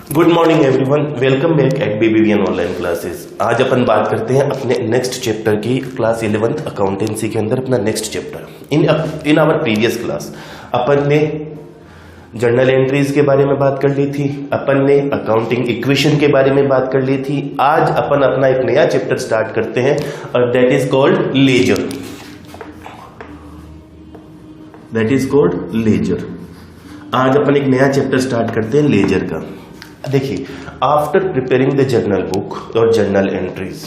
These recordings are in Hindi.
Good morning everyone, welcome back at BBVN online classes. आज अपन बात करते हैं अपने नेक्स्ट चैप्टर की, क्लास 11th अकाउंटेंसी के अंदर अपना next chapter. In our previous class अपन ने जर्नल एंट्रीज के बारे में बात कर ली थी, अपन ने अकाउंटिंग इक्वेशन के बारे में बात कर ली थी। आज अपन अपना एक नया चैप्टर स्टार्ट करते हैं और that is called laser. That is called laser. आज अपन एक नया चैप्टर स्टार्ट करते हैं लेजर का। देखिए, after preparing the journal book और journal entries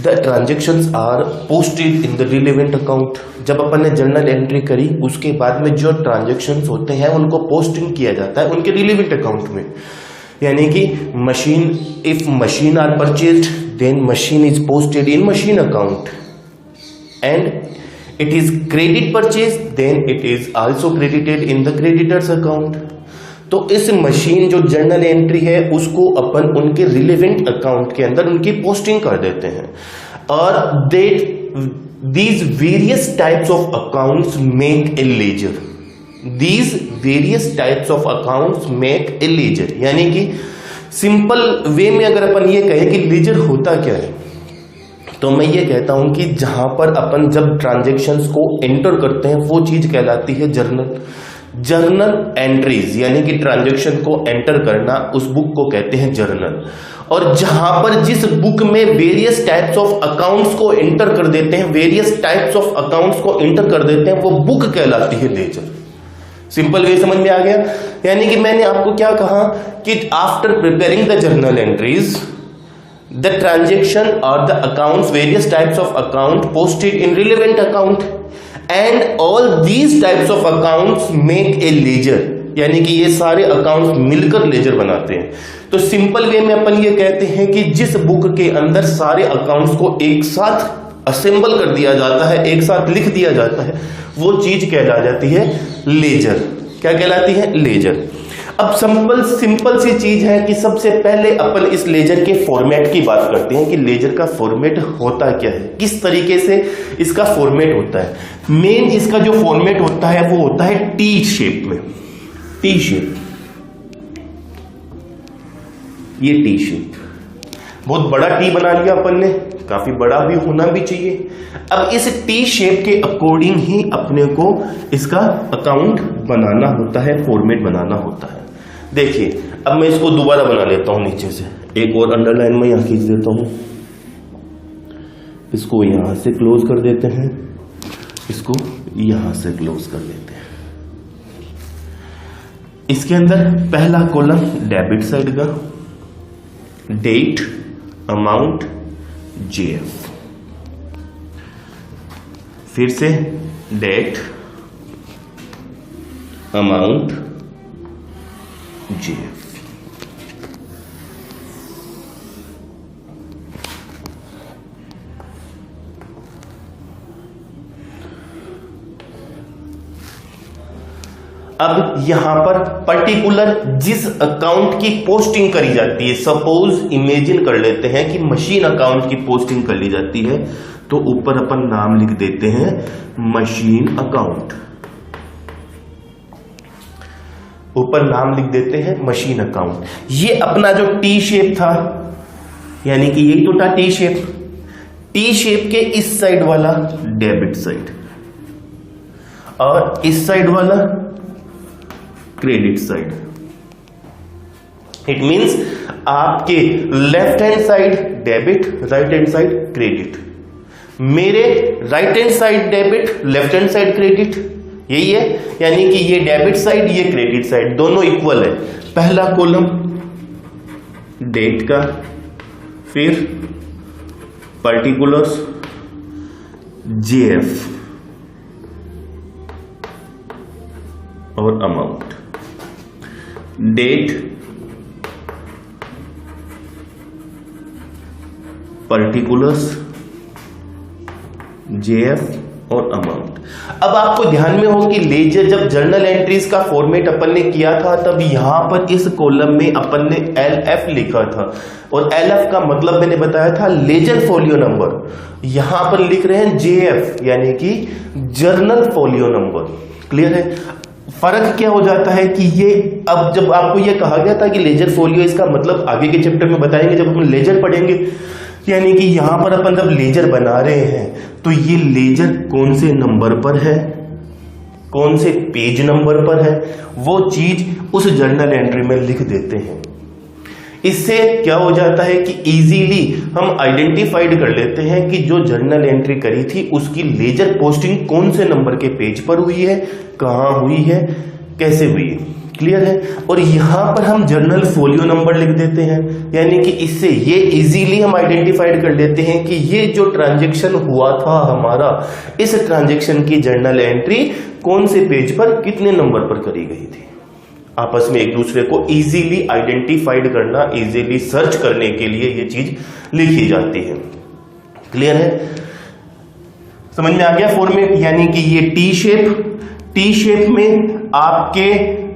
the transactions are posted in the relevant account. जब अपन ने जर्नल एंट्री करी उसके बाद में जो ट्रांजेक्शंस होते हैं उनको पोस्टिंग किया जाता है उनके रिलेवेंट अकाउंट में। यानी कि machine, if machine are purchased then machine is posted in machine account and it is credit purchase then it is also credited in the creditors account. तो इस मशीन जो जर्नल एंट्री है उसको अपन उनके रिलेवेंट अकाउंट के अंदर उनकी पोस्टिंग कर देते हैं। और these various types of accounts make a ledger. These various types of accounts make a ledger. यानी कि सिंपल वे में अगर अपन ये कहें कि लेजर होता क्या है, तो मैं ये कहता हूं कि जहां पर अपन जब ट्रांजेक्शन्स को एंटर करते हैं वो चीज कहलाती है जर्नल। जर्नल एंट्रीज यानी कि ट्रांजैक्शन को एंटर करना, उस बुक को कहते हैं जर्नल। और जहां पर जिस बुक में वेरियस टाइप्स ऑफ अकाउंट्स को एंटर कर देते हैं, वेरियस टाइप्स ऑफ अकाउंट्स को एंटर कर देते हैं, वो बुक कहलाती है लेजर। सिंपल वे समझ में आ गया। यानी कि मैंने आपको क्या कहा कि after preparing the journal entries the transaction or the accounts, various types of account posted in relevant account and all these types of accounts make a ledger। यानी कि ये सारे अकाउंट्स मिलकर लेजर बनाते हैं। तो सिंपल वे में अपन ये कहते हैं कि जिस बुक के अंदर सारे अकाउंट्स को एक साथ असेंबल कर दिया जाता है, एक साथ लिख दिया जाता है, वो चीज कहला जाती है लेजर। क्या कहलाती है? लेजर। अब सिंपल सी चीज है कि सबसे पहले अपन इस लेजर के फॉर्मेट की बात करते हैं कि लेजर का फॉर्मेट होता क्या है, किस तरीके से इसका फॉर्मेट होता है। मेन इसका जो फॉर्मेट होता है वो होता है टी शेप में। टी शेप, ये टी शेप, बहुत बड़ा टी बना लिया अपन ने, काफी बड़ा भी होना भी चाहिए। अब इस टी शेप के अकॉर्डिंग ही अपने को इसका अकाउंट बनाना होता है, फॉर्मेट बनाना होता है। देखिए, अब मैं इसको दोबारा बना लेता हूं नीचे से, एक और अंडरलाइन में यहां खींच देता हूं, इसको यहां से क्लोज कर देते हैं, इसको यहां से क्लोज कर देते हैं। इसके अंदर पहला कॉलम डेबिट साइड का, डेट, अमाउंट, जेएफ। फिर से डेट, अमाउंट, जेएफ। अब यहां पर पर्टिकुलर जिस अकाउंट की पोस्टिंग करी जाती है, सपोज इमेजिन कर लेते हैं कि मशीन अकाउंट की पोस्टिंग कर ली जाती है, तो ऊपर अपन नाम लिख देते हैं मशीन अकाउंट। ऊपर नाम लिख देते हैं मशीन अकाउंट। ये अपना जो टी शेप था, यानी कि यही तो था टी शेप। टी शेप के इस साइड वाला डेबिट साइड और इस साइड वाला क्रेडिट साइड। इट मींस आपके left hand side debit, right hand side credit. मेरे right hand side debit, left hand side credit, यही है। यानी कि ये डेबिट साइड, ये क्रेडिट साइड, दोनों इक्वल है। पहला कॉलम डेट का, फिर पर्टिकुलर्स, जेएफ और अमाउंट। डेट, पर्टिकुलर्स, जेएफ और अमाउंट। अब आपको ध्यान में हो कि लेजर जब जर्नल एंट्रीज का फॉर्मेट अपन ने किया था तब यहां पर इस कॉलम में अपन ने LF लिखा था, और LF का मतलब मैंने बताया था लेजर फोलियो नंबर। यहां पर लिख रहे हैं JF यानी कि जर्नल फोलियो नंबर। क्लियर है? फर्क क्या हो जाता है कि ये, अब जब आपको ये कहा गया था कि लेजर फोलियो, इसका मतलब आगे के चैप्टर में बताएंगे जब हम लेजर पढ़ेंगे, यानी कि यहां पर अपन जब लेजर बना रहे हैं तो ये लेजर कौन से नंबर पर है, कौन से पेज नंबर पर है, वो चीज उस जर्नल एंट्री में लिख देते हैं। इससे क्या हो जाता है कि इजीली हम आइडेंटिफाइड कर लेते हैं कि जो जर्नल एंट्री करी थी उसकी लेजर पोस्टिंग कौन से नंबर के पेज पर हुई है, कहां हुई है, कैसे हुई है। क्लियर है। और यहां पर हम जर्नल फोलियो नंबर लिख देते हैं, यानी कि इससे ये इजीली हम आइडेंटिफाइड कर लेते हैं कि ये जो ट्रांजैक्शन हुआ था हमारा, इस ट्रांजैक्शन की जर्नल एंट्री कौन से पेज पर कितने नंबर पर करी गई थी। आपस में एक दूसरे को इजीली आइडेंटिफाइड करना, इजीली सर्च करने के लिए ये चीज लिखी जाती है। क्लियर है, समझ में आ गया फॉर्मेट। यानी कि ये टी शेप में आपके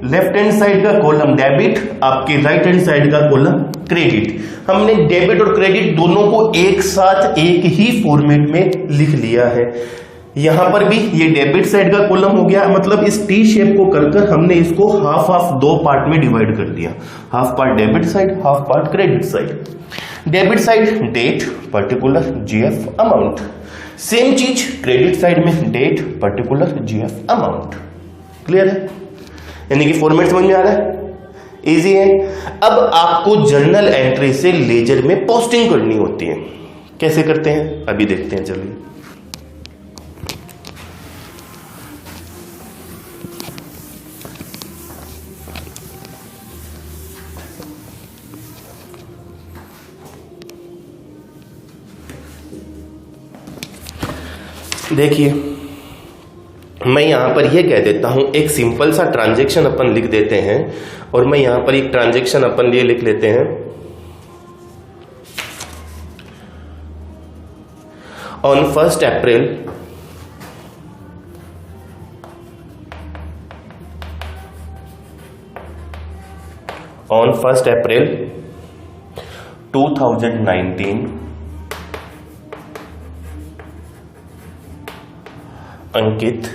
लेफ्ट हैंड साइड का कॉलम डेबिट, आपके राइट हैंड साइड का कॉलम क्रेडिट। हमने डेबिट और क्रेडिट दोनों को एक साथ एक ही फॉर्मेट में लिख लिया है। यहां पर भी ये डेबिट साइड का कॉलम हो गया, मतलब इस टी शेप को कर हमने इसको हाफ हाफ दो पार्ट में डिवाइड कर दिया, half part debit side, half part credit side. Debit side date particular JF amount, same चीज क्रेडिट साइड में date particular JF amount. Clear है, यानी कि फॉर्मेट समझ में आ रहा है, इजी है। अब आपको जर्नल एंट्री से लेजर में पोस्टिंग करनी होती है, कैसे करते हैं अभी देखते हैं, चलिए। देखिए मैं यहां पर यह कह देता हूं, एक सिंपल सा ट्रांजैक्शन अपन लिख देते हैं, और मैं यहां पर एक ट्रांजैक्शन अपन ये लिख लेते हैं, on 1 April on 1 April 2019 Ankit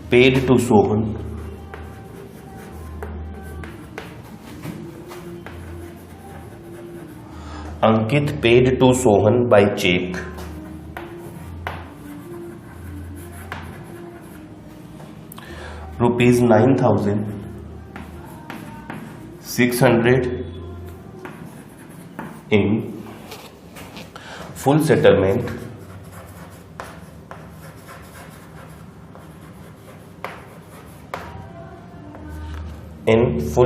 paid to Sohan by check rupees 9,600 in full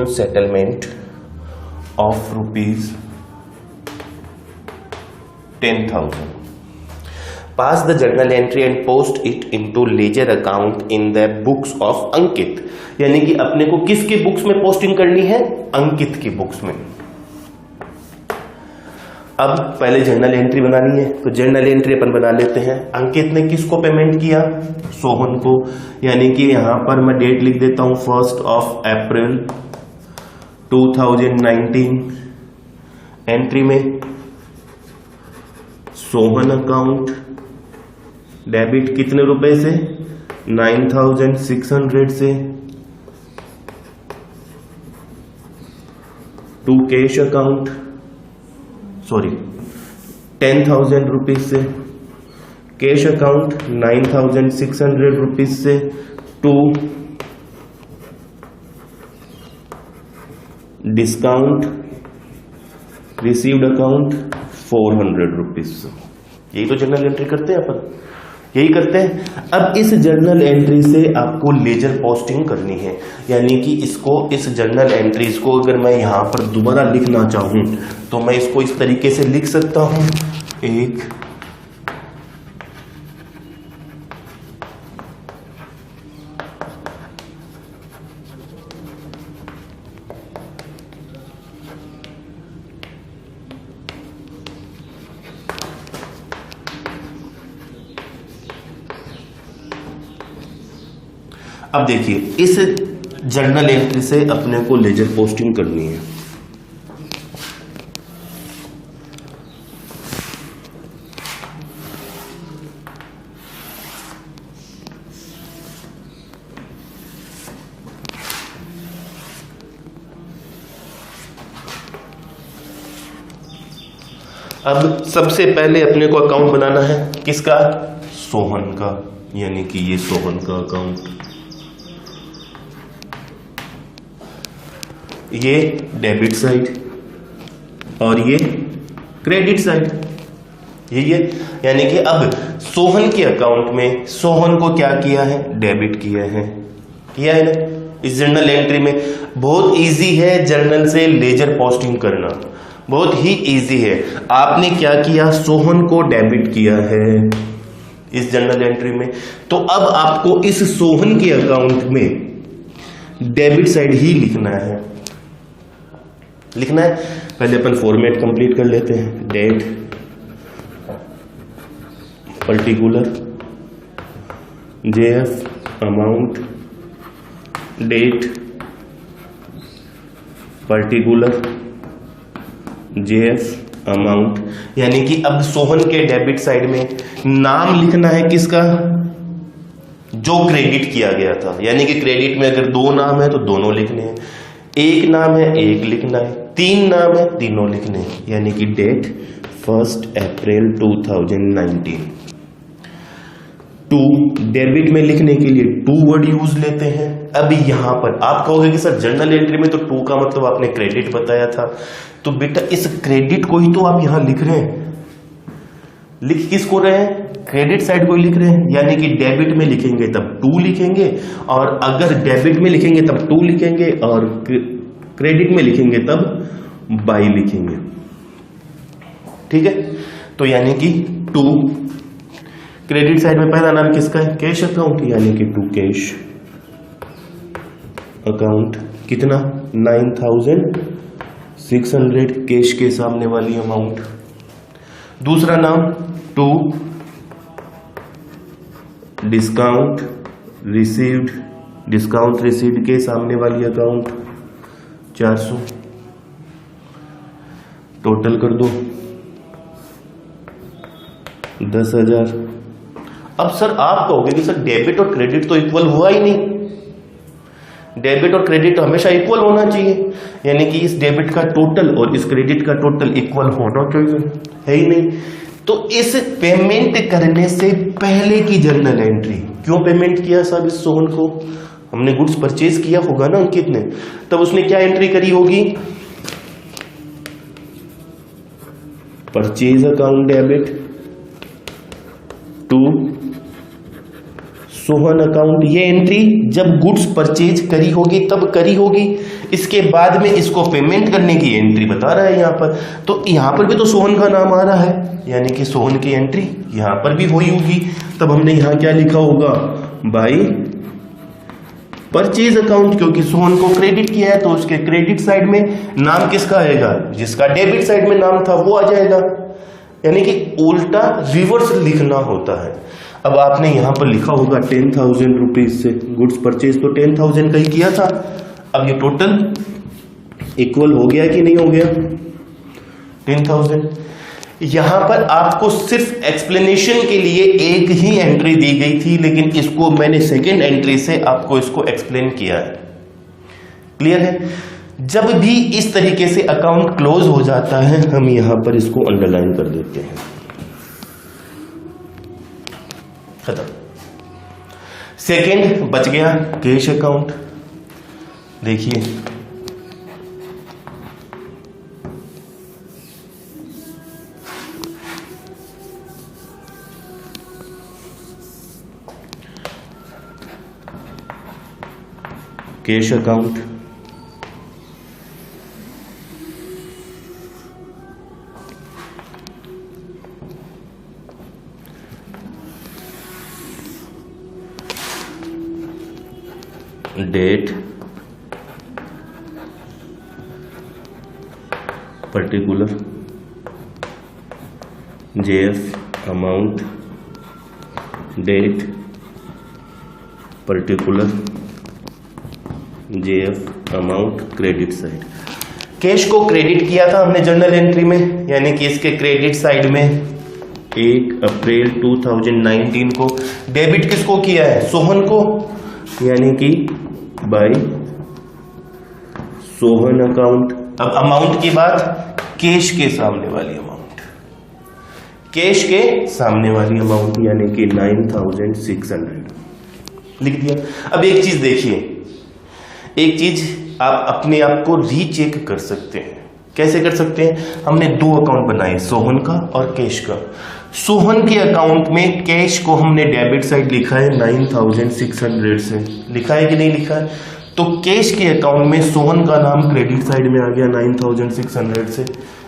settlement of rupees 10,000. Pass the journal entry and post it into ledger account in the books of Ankit. यानी कि अपने को किसके बुक्स में पोस्टिंग करनी है, अंकित की बुक्स में। अब पहले जर्नल एंट्री बनानी है, तो जर्नल एंट्री अपन बना लेते हैं। अंकित ने किसको पेमेंट किया, सोहन को, यानी कि यहां पर मैं डेट लिख देता हूं 1 अप्रैल 2019। एंट्री में सोहन अकाउंट डेबिट कितने रुपए से, 9,600 से, टू कैश अकाउंट 10,000 रुपीज से, कैश अकाउंट 9,600 रुपीज से, to discount received account 400 rupees. यही तो जर्नल एंट्री करते हैं अपन, यही करते हैं। अब इस जर्नल एंट्री से आपको लेजर पोस्टिंग करनी है, यानी कि इसको, इस जर्नल एंट्रीज को अगर मैं यहां पर दोबारा लिखना चाहूं तो मैं इसको इस तरीके से लिख सकता हूं, एक अब देखिए इस जर्नल एंट्री से अपने को लेजर पोस्टिंग करनी है। अब सबसे पहले अपने को अकाउंट बनाना है किसका? सोहन का, यानी कि ये सोहन का अकाउंट, ये डेबिट साइड और ये क्रेडिट साइड, यही है। यानी कि अब सोहन के अकाउंट में सोहन को क्या किया है? डेबिट किया है ना। इस जर्नल एंट्री में बहुत इजी है जर्नल से लेजर पोस्टिंग करना, बहुत ही इजी है। आपने क्या किया? सोहन को डेबिट किया है इस जर्नल एंट्री में, तो अब आपको इस सोहन के अकाउंट में डेबिट साइड ही लिखना है। पहले अपन फॉर्मेट कंप्लीट कर लेते हैं। Date particular, JF amount, date particular, JF amount. यानी कि अब सोहन के डेबिट साइड में नाम लिखना है किसका? जो क्रेडिट किया गया था। यानी कि क्रेडिट में अगर 2 नाम है तो दोनों लिखने हैं, 1 नाम है 1 लिखना है, 3 नाम है तीनों लिखने हैं। यानी कि डेट 1 अप्रैल 2019। 2 डेबिट में लिखने के लिए 2 वर्ड यूज लेते हैं। अब यहां पर आप कहोगे कि सर जर्नल एंट्री में तो 2 का मतलब आपने क्रेडिट बताया था, तो बेटा इस क्रेडिट को ही तो आप यहां लिख रहे हैं। लिख किसको रहे हैं? क्रेडिट साइड को ही लिख रहे हैं। यानी कि डेबिट में लिखेंगे तब 2 लिखेंगे, और अगर डेबिट में लिखेंगे तब 2 लिखेंगे, और क्रेडिट में लिखेंगे तब बाई लिखेंगे। ठीक है, तो यानी कि 2 क्रेडिट साइड में पहला नाम किसका है? कैश अकाउंट, यानी कि 2 कैश अकाउंट। कितना? 9600 कैश के सामने वाली अमाउंट। दूसरा नाम 2 डिस्काउंट रिसीव्ड, डिस्काउंट रिसीव्ड के सामने वाली अकाउंट 400। टोटल कर दो 10,000। अब सर आप कहोगे कि सर डेबिट और क्रेडिट तो इक्वल हुआ ही नहीं। डेबिट और क्रेडिट तो हमेशा इक्वल होना चाहिए, यानी कि इस डेबिट का टोटल और इस क्रेडिट का टोटल इक्वल होना चाहिए, है ही नहीं। तो इस पेमेंट करने से पहले की जर्नल एंट्री, क्यों पेमेंट किया साहब इस सोहन को? हमने गुड्स परचेज किया होगा ना अंकित ने, तब उसने क्या एंट्री करी होगी? Purchase account debit to Sohan account. ये एंट्री जब गुड्स परचेज करी होगी तब करी होगी, इसके बाद में इसको पेमेंट करने की एंट्री बता रहा है यहाँ पर। तो यहाँ पर भी तो सोहन का नाम आ रहा है, यानी कि सोहन की एंट्री यहाँ पर भी हुई होगी। तब हमने यहाँ क्या लिखा होगा? बाई परचेज अकाउंट, क्योंकि सोहन को क्रेडिट किया है तो उसके क्रेडिट साइड में नाम किसका आएगा? जिसका डेबिट साइड में नाम था वो आ जाएगा। यानी कि उल्टा रिवर्स लिखना होता है। अब आपने यहां पर लिखा होगा 10,000 रुपीज से गुड्स परचेज, तो 10,000 का ही किया था। अब ये टोटल इक्वल हो गया कि नहीं हो गया? 10,000। यहां पर आपको सिर्फ एक्सप्लेनेशन के लिए एक ही एंट्री दी गई थी, लेकिन इसको मैंने सेकेंड एंट्री से आपको इसको एक्सप्लेन किया है। क्लियर है? जब भी इस तरीके से अकाउंट क्लोज हो जाता है हम यहां पर इसको अंडरलाइन कर देते हैं। खत्म। सेकेंड बच गया कैश अकाउंट। देखिए cash account, date particular, JF amount, date particular, JF amount, credit side. Cash को क्रेडिट किया था हमने जर्नल एंट्री में, यानी कि इसके क्रेडिट साइड में 1 अप्रैल 2019 को। डेबिट किसको किया है? सोहन को, यानी कि बाय सोहन अकाउंट। अब अमाउंट की बात, कैश के सामने वाली अमाउंट, कैश के सामने वाली अमाउंट यानी कि 9600 लिख दिया। अब एक चीज देखिए, एक चीज आप अपने आप को रीचेक कर सकते हैं। कैसे कर सकते हैं? हमने दो अकाउंट बनाए, सोहन का और कैश का। सोहन के अकाउंट में कैश को हमने डेबिट साइड लिखा है 9600 से, लिखा है कि नहीं लिखा है? तो कैश के अकाउंट में सोहन का नाम क्रेडिट साइड में आ गया 9600 से,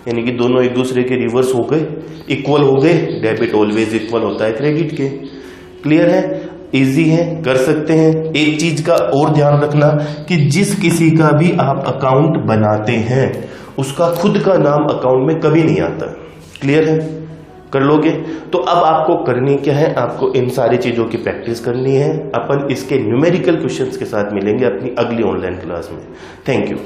यानी कि दोनों एक दूसरे के रिवर्स हो गए, इक्वल हो गए। डेबिट ऑलवेज इक्वल होता है क्रेडिट के। क्लियर है? इजी है, कर सकते हैं। एक चीज का और ध्यान रखना कि जिस किसी का भी आप अकाउंट बनाते हैं उसका खुद का नाम अकाउंट में कभी नहीं आता। क्लियर है? कर लोगे? तो अब आपको करनी क्या है? आपको इन सारी चीजों की प्रैक्टिस करनी है। अपन इसके न्यूमेरिकल क्वेश्चंस के साथ मिलेंगे अपनी अगली ऑनलाइन क्लास में। Thank you.